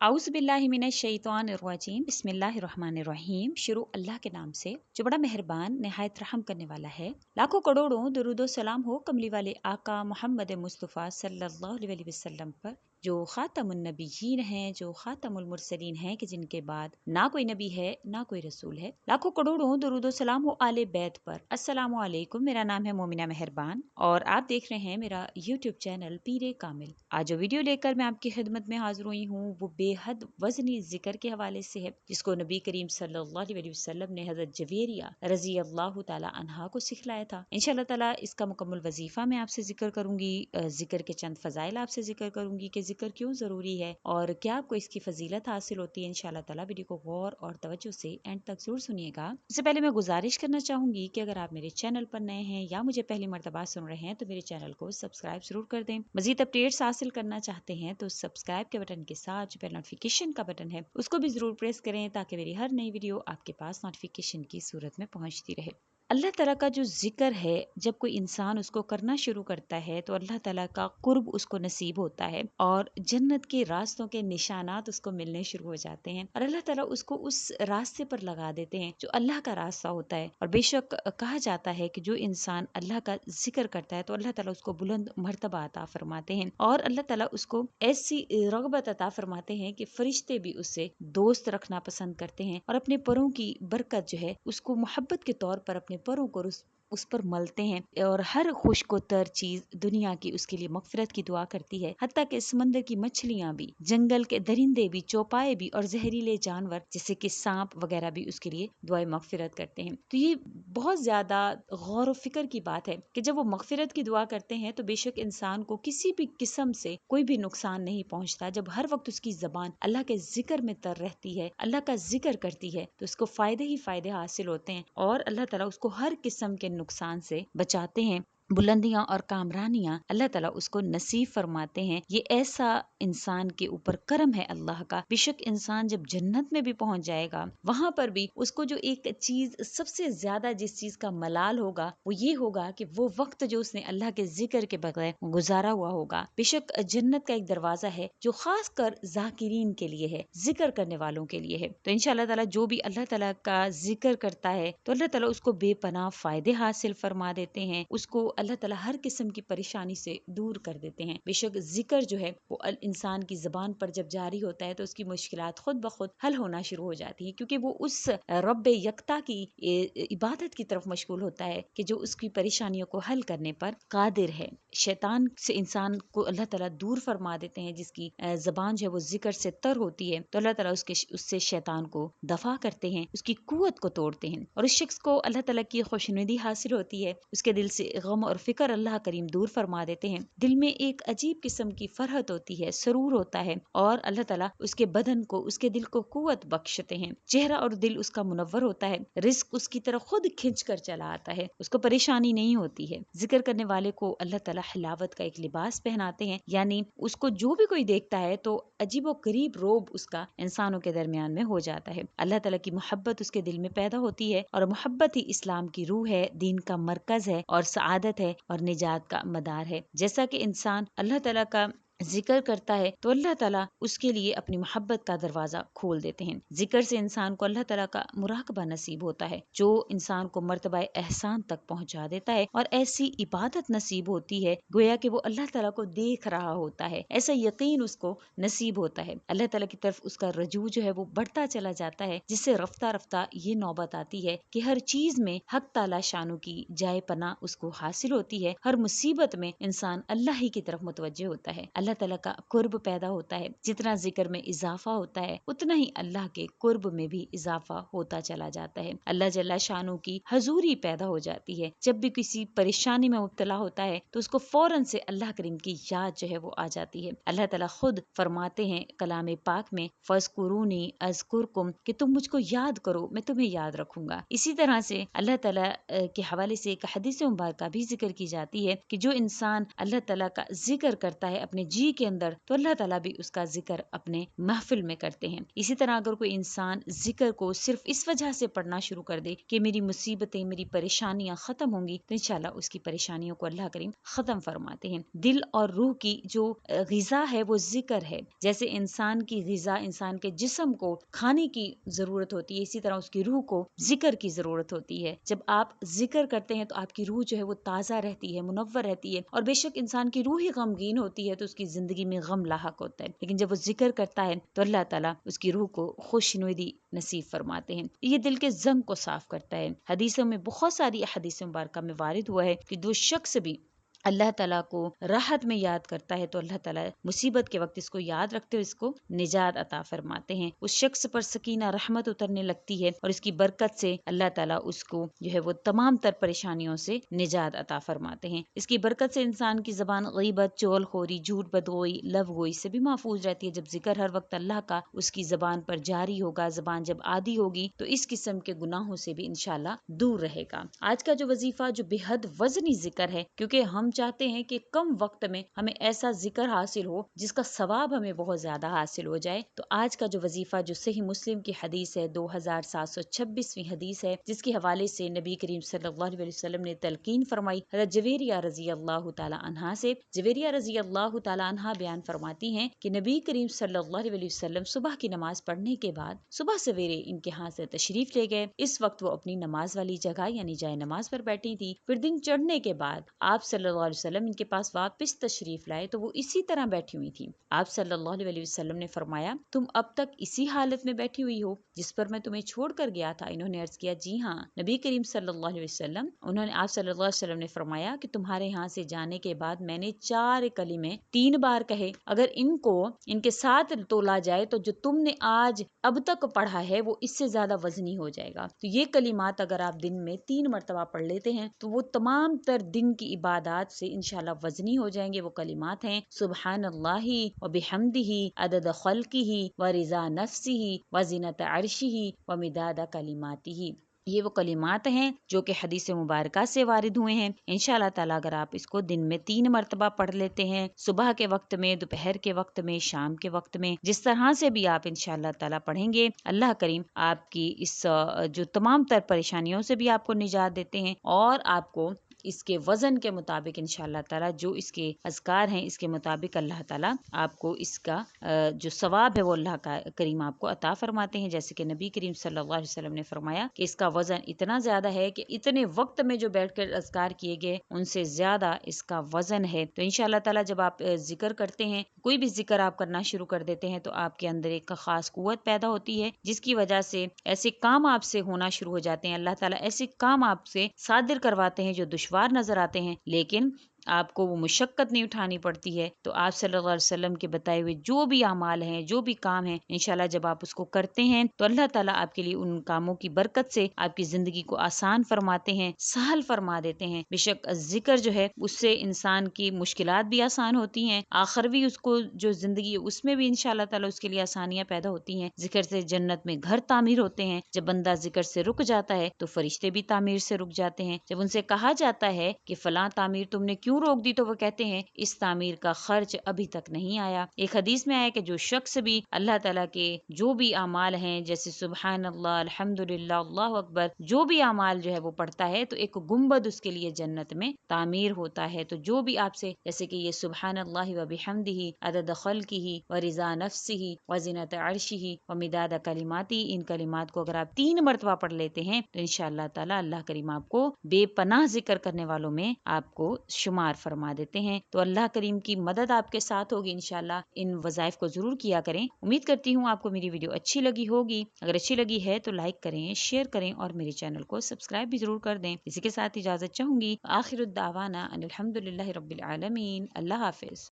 आउज़ बिल्लाहि मिनश शैतानिर रजीम बिस्मिल्लाहिर्रहमानिर्रहीम। शुरू अल्लाह के नाम से जो बड़ा मेहरबान निहायत रहम करने वाला है। लाखों करोड़ों दुरूदो सलाम हो कमली वाले आका मोहम्मद मुस्तफ़ा सल्लल्लाहु अलैहि वसल्लम पर, जो खातमुन नबिय्यीन हैं, जो खातमुल मुरसलीन हैं कि जिनके बाद ना कोई नबी है ना कोई रसूल है। लाखों करोड़ों दुरूदो सलाम हो आले बैत पर। अस्सलामु अलैकुम। मेरा नाम है मोमिना मेहरबान और आप देख रहे हैं मेरा यूट्यूब चैनल पीरे कामिल। आज जो वीडियो लेकर मैं आपकी खिदमत में हाजिर हुई हूँ वो बेहद वजनी जिक्र के हवाले से है, जिसको नबी करीम सल्लल्लाहु अलैहि वसल्लम ने हजरत जवेरिया रजी अल्लाह तआला अन्हा को सिखलाया था। इंशाअल्लाह ताला इसका मुकम्मल वजीफा मैं आपसे जिक्र करूंगी, जिक्र के चंद फजाइल आपसे जिक्र करूंगी कि जिक्र क्यों जरूरी है और क्या आपको इसकी फजीलत हासिल होती है। इंशाअल्लाह ताला वीडियो को गौर और तवज्जो से एंड तक जरूर सुनिएगा। इससे पहले मैं गुजारिश करना चाहूंगी कि अगर आप मेरे चैनल पर नए हैं या मुझे पहली मर्तबा सुन रहे हैं तो मेरे चैनल को सब्सक्राइब जरूर कर दें। मजीद अपडेट्स हासिल करना चाहते हैं तो सब्सक्राइब के बटन के साथ जो बेल नोटिफिकेशन का बटन है उसको भी जरूर प्रेस करें ताकि मेरी हर नई वीडियो आपके पास नोटिफिकेशन की सूरत में पहुंचती रहे। अल्लाह ताला का जो जिक्र है, जब कोई इंसान उसको करना शुरू करता है तो अल्लाह ताला का कुर्ब उसको नसीब होता है और जन्नत के रास्तों के निशानात उसको मिलने शुरू हो जाते हैं और अल्लाह ताला उसको उस रास्ते पर लगा देते हैं जो अल्लाह का रास्ता होता है। और बेशक कहा जाता है कि जो इंसान अल्लाह का जिक्र करता है तो अल्लाह ताला उसको बुलंद मर्तबा अता फरमाते हैं और अल्लाह ताला उसको ऐसी रगबत अता फरमाते हैं कि फरिश्ते भी उससे दोस्त रखना पसंद करते हैं और अपने परों की बरकत जो है उसको मोहब्बत के तौर पर अपने परों को उस पर मलते हैं और हर खुश्को तर चीज दुनिया की उसके लिए मगफिरत की दुआ करती है। हत्ता कि समंदर की मछलियां भी, जंगल के दरिंदे भी, चौपाए भी और जहरीले जानवर जैसे कि सांप वगैरह भी उसके लिए दुआए मगफिरत करते हैं। तो ये बहुत ज्यादा गौर व फिक्र की बात है कि जब वो मगफिरत की दुआ करते हैं तो बेशक इंसान को किसी भी किस्म से कोई भी नुकसान नहीं पहुंचता। जब हर वक्त उसकी जबान अल्लाह के जिक्र में तर रहती है, अल्लाह का जिक्र करती है, तो उसको फायदे ही फायदे हासिल होते हैं और अल्लाह ताला उसको हर किस्म के नुकसान से बचाते हैं। बुलंदियां और कामरानियां अल्लाह ताला उसको नसीब फरमाते हैं। ये ऐसा इंसान के ऊपर करम है अल्लाह का। बेशक इंसान जब जन्नत में भी पहुंच जाएगा वहां पर भी उसको जो एक चीज सबसे ज्यादा जिस चीज का मलाल होगा वो ये होगा कि वो वक्त जो उसने अल्लाह के जिक्र के बगैर गुजारा हुआ होगा। बेशक जन्नत का एक दरवाजा है जो खास कर जाकिरीन के लिए है, जिक्र करने वालों के लिए है। तो इंशाअल्लाह ताला जो भी अल्लाह ताला का जिक्र करता है तो अल्लाह ताला उसको बेपनाह फायदे हासिल फरमा देते हैं, उसको अल्लाह ताला हर किस्म की परेशानी से दूर कर देते हैं। बेशक जिक्र जो है वो इंसान की जबान पर जब जारी होता है तो उसकी मुश्किलात खुद ब खुद हल होना शुरू हो जाती है, क्योंकि वो उस रब्बे यकता की इबादत की तरफ मशगूल होता है कि जो उसकी परेशानियों को हल करने पर कादिर है। शैतान से इंसान को अल्लाह ताला दूर फरमा देते हैं। जिसकी जबान जो है वो जिक्र से तर होती है तो अल्लाह ताला उससे शैतान को दफा करते हैं, उसकी कुव्वत को तोड़ते हैं और उस शख्स को अल्लाह ताला की खुशनुदी हासिल होती है। उसके दिल से गम और फिक्र अल्लाह करीम दूर फरमा देते हैं। दिल में एक अजीब किस्म की फरहत होती है, सरूर होता है और अल्लाह ताला उसके बदन को, उसके दिल को कुव्वत बख्शते हैं। चेहरा और दिल उसका मुनव्वर होता है, रिस्क उसकी तरफ खुद खिंच कर चला आता है, उसको परेशानी नहीं होती है। जिक्र करने वाले को अल्लाह ताला हिलावत का एक लिबास पहनाते हैं, यानी उसको जो भी कोई देखता है तो अजीबो गरीब रोब उसका इंसानों के दरमियान में हो जाता है। अल्लाह ताला की मोहब्बत उसके दिल में पैदा होती है और मोहब्बत ही इस्लाम की रूह है, दीन का मरकज है और सआदत है और निजात का मदार है। जैसा कि इंसान अल्लाह ताला का जिक्र करता है तो अल्लाह ताला उसके लिए अपनी मोहब्बत का दरवाजा खोल देते हैं। जिक्र से इंसान को अल्लाह ताला का मुराकबा नसीब होता है जो इंसान को मर्तबा एहसान तक पहुंचा देता है और ऐसी इबादत नसीब होती है गोया कि वो अल्लाह ताला को देख रहा होता है, ऐसा यकीन उसको नसीब होता है। अल्लाह ताला की तरफ उसका रजू जो है वो बढ़ता चला जाता है, जिससे रफ्ता रफ्ता ये नौबत आती है कि हर चीज में हक ताला शानू की जाए पना उसको हासिल होती है। हर मुसीबत में इंसान अल्लाह ही की तरफ मुतवज्जे होता है, अल्लाह ताला का कुर्ब पैदा होता है। जितना जिक्र में इजाफा होता है उतना ही अल्लाह के कुर्ब में भी इजाफा होता चला जाता है। अल्लाह जल्ला शानू की हजूरी पैदा हो जाती है। जब भी किसी परेशानी में मुब्तला होता है तो उसको फौरन से अल्लाह करीम की याद जो है वो आ जाती है। अल्लाह ताला खुद फरमाते हैं कलाम पाक में, फज़कुरूनी अज़कुरकुम, कि तुम मुझको याद करो मैं तुम्हें याद रखूंगा। इसी तरह से अल्लाह ताला के हवाले से एक हदीस मुबारक भी जिक्र की जाती है कि जो इंसान अल्लाह ताला का जिक्र करता है अपने جی کے اندر تو اللہ تعالیٰ بھی اس کا ذکر اپنے محفل میں کرتے ہیں۔ اسی طرح اگر کوئی انسان ذکر کو صرف اس وجہ سے پڑھنا شروع کر دے کہ میری مصیبتیں میری پریشانیاں ختم ہوں گی، تو انشاءاللہ اس کی پریشانیوں کو اللہ کریم ختم فرماتے ہیں۔ دل اور روح کی جو غذا ہے وہ ذکر ہے۔ جیسے انسان کی غذا انسان کے جسم کو کھانے کی ضرورت ہوتی ہے، اسی طرح اس کی روح کو ذکر کی ضرورت ہوتی ہے۔ جب آپ ذکر کرتے ہیں تو آپ کی روح جو ہے وہ تازہ رہتی ہے، منور رہتی ہے، اور بے شک انسان کی روح ہی غمگین ہوتی ہے تو اس کی زندگی میں غم لاحق ہوتا ہے، لیکن جب وہ ذکر کرتا ہے تو اللہ تعالیٰ اس کی روح کو خوشنودی نصیب فرماتے ہیں۔ یہ دل کے زنگ کو صاف کرتا ہے۔ حدیثوں میں بہت ساری احادیث مبارکہ میں وارد ہوا ہے کہ جو شخص بھی اللہ تعالیٰ کو راحت میں یاد کرتا ہے تو اللہ تعالیٰ مصیبت کے وقت اس کو یاد رکھتے ہوئے اس کو نجات عطا فرماتے ہیں۔ اس شخص پر سکینہ رحمت اترنے لگتی ہے اور اس کی برکت سے اللہ تعالیٰ اس کو جو ہے وہ تمام تر پریشانیوں سے نجات عطا فرماتے ہیں۔ اس کی برکت سے انسان کی زبان غیبت، چغل خوری، جھوٹ بدگوئی، لو گوئی سے بھی محفوظ رہتی ہے۔ جب ذکر ہر وقت اللہ کا اس کی زبان پر جاری ہوگا، زبان جب عادی ہوگی تو اس قسم کے گناہوں سے بھی انشاءاللہ دور رہے گا۔ آج کا جو وظیفہ جو بے حد وزنی ذکر ہے، کیونکہ ہم چاہتے ہیں کہ کم وقت میں ہمیں ایسا ذکر حاصل ہو جس کا ثواب ہمیں بہت زیادہ حاصل ہو جائے، تو آج کا جو وظیفہ جو صحیح مسلم کی حدیث ہے 2726ویں حدیث ہے، جس کے حوالے سے نبی کریم صلی اللہ علیہ وسلم نے تلقین فرمائی حضرت جویریہ رضی اللہ تعالی عنہا سے۔ جویریہ رضی اللہ تعالی عنہا بیان فرماتی ہیں کہ نبی کریم صلی اللہ علیہ وسلم صبح کی نماز پڑھنے کے بعد صبح سویرے ان کے ہاں سے تشریف لے گئے۔ اس وقت وہ اپنی نماز والی جگہ یعنی جائے نماز پر بیٹھی تھی۔ پھر دن چڑھنے کے بعد آپ صلی اللہ علیہ وسلم ان کے پاس واپس تشریف لائے تو وہ اسی طرح بیٹھی ہوئی تھی۔ آپ صلی اللہ علیہ وسلم نے فرمایا، تم اب تک اسی حالت میں بیٹھی ہوئی ہو جس پر میں تمہیں چھوڑ کر گیا تھا؟ انہوں نے عرض کیا، جی ہاں نبی کریم صلی اللہ علیہ وسلم۔ آپ صلی اللہ علیہ وسلم نے فرمایا کہ تمہارے یہاں سے جانے کے بعد میں نے 4 کلمے 3 بار کہے، اگر ان کو ان کے ساتھ تولا جائے تو جو تم نے آج اب تک پڑھا ہے وہ اس سے زیادہ وزنی ہو جائے گا۔ تو یہ کلمات اگر آپ دن میں 3 مرتبہ پڑھ لیتے ہیں تو وہ تمام تر دن کی عبادات سے انشاءاللہ وزنی ہو جائیں گے۔ وہ کلمات ہیں سبحان اللہ و بحمدہ عدد خلقہ و رضا نفسہ و زینت عرشہ و مداد کلماتہ۔ یہ وہ کلمات ہیں جو کہ حدیث مبارکہ سے وارد ہوئے ہیں۔ انشاءاللہ تعالیٰ اگر آپ اس کو دن میں 3 مرتبہ پڑھ لیتے ہیں، صبح کے وقت میں، دوپہر کے وقت میں، شام کے وقت میں، جس طرح سے بھی آپ انشاءاللہ تعالیٰ پڑھیں گے، اللہ کریم آپ کی اس جو تمام تر پریشانیوں سے بھی آپ کو نجات دیتے ہیں، اور آپ کو اس کے وزن کے مطابق انشاءاللہ تعالیٰ جو اس کے اذکار ہیں اس کے مطابق اللہ تعالیٰ آپ کو اس کا جو ثواب ہے وہ اللہ کا کریم آپ کو عطا فرماتے ہیں۔ جیسے کہ نبی کریم صلی اللہ علیہ وسلم نے فرمایا کہ اس کا وزن اتنا زیادہ ہے کہ اتنے وقت میں جو بیٹھ کر اذکار کیے گئے ان سے زیادہ اس کا وزن ہے۔ تو انشاءاللہ تعالیٰ جب آپ ذکر کرتے ہیں، کوئی بھی ذکر آپ کرنا شروع کر دیتے ہیں، تو آپ کے اندر ایک خاص قوت پیدا ہوتی ہے جس کی وجہ سے ایسے کام آپ سے ہونا شروع ہو جاتے ہیں۔ اللہ تعالیٰ ایسے کام آپ سے صادر کرواتے ہیں جو دشوار نظر آتے ہیں، لیکن آپ کو وہ مشقت نہیں اٹھانی پڑتی ہے۔ تو آپ صلی اللہ علیہ وسلم کے بتائے ہوئے جو بھی اعمال ہیں، جو بھی کام ہیں، انشاءاللہ جب آپ اس کو کرتے ہیں تو اللہ تعالیٰ آپ کے لیے ان کاموں کی برکت سے آپ کی زندگی کو آسان فرماتے ہیں، سہل فرما دیتے ہیں۔ بے شک ذکر جو ہے اس سے انسان کی مشکلات بھی آسان ہوتی ہیں، آخروی اس کو جو زندگی ہے اس میں بھی انشاءاللہ تعالیٰ اس کے لیے آسانیاں پیدا ہوتی ہیں۔ ذکر سے جنت میں گھر تعمیر ہوتے ہیں۔ جب بندہ ذکر سے رک جاتا ہے تو فرشتے بھی تعمیر سے رک جاتے ہیں۔ جب ان سے کہا جاتا ہے کہ فلاں تعمیر تم نے کیوں روک دی، تو وہ کہتے ہیں اس تعمیر کا خرچ ابھی تک نہیں آیا۔ ایک حدیث میں آیا کہ جو شخص بھی اللہ تعالیٰ کے جو بھی اعمال ہیں، جیسے سبحان اللہ، الحمدللہ، اللہ اکبر، جو بھی اعمال جو ہے وہ پڑھتا ہے تو ایک گنبد اس کے لیے جنت میں تعمیر ہوتا ہے۔ تو جو بھی آپ سے جیسے کہ یہ سبحان اللہ و بحمدہ عدد خلقہ و رضا نفسہ و زینت عرشہ و مداد کلماتہ، ان کلمات کو اگر آپ 3 مرتبہ پڑھ لیتے ہیں تو انشاءاللہ تعالیٰ اللہ کریم آپ کو بے پناہ ذکر کرنے والوں میں آپ کو شمار فرما دیتے ہیں۔ تو اللہ کریم کی مدد آپ کے ساتھ ہوگی انشاءاللہ۔ ان وظائف کو ضرور کیا کریں۔ امید کرتی ہوں آپ کو میری ویڈیو اچھی لگی ہوگی۔ اگر اچھی لگی ہے تو لائک کریں، شیئر کریں اور میرے چینل کو سبسکرائب بھی ضرور کر دیں۔ اسی کے ساتھ اجازت چاہوں گی، آخر الدعوانا ان الحمدللہ رب العالمین۔ اللہ حافظ۔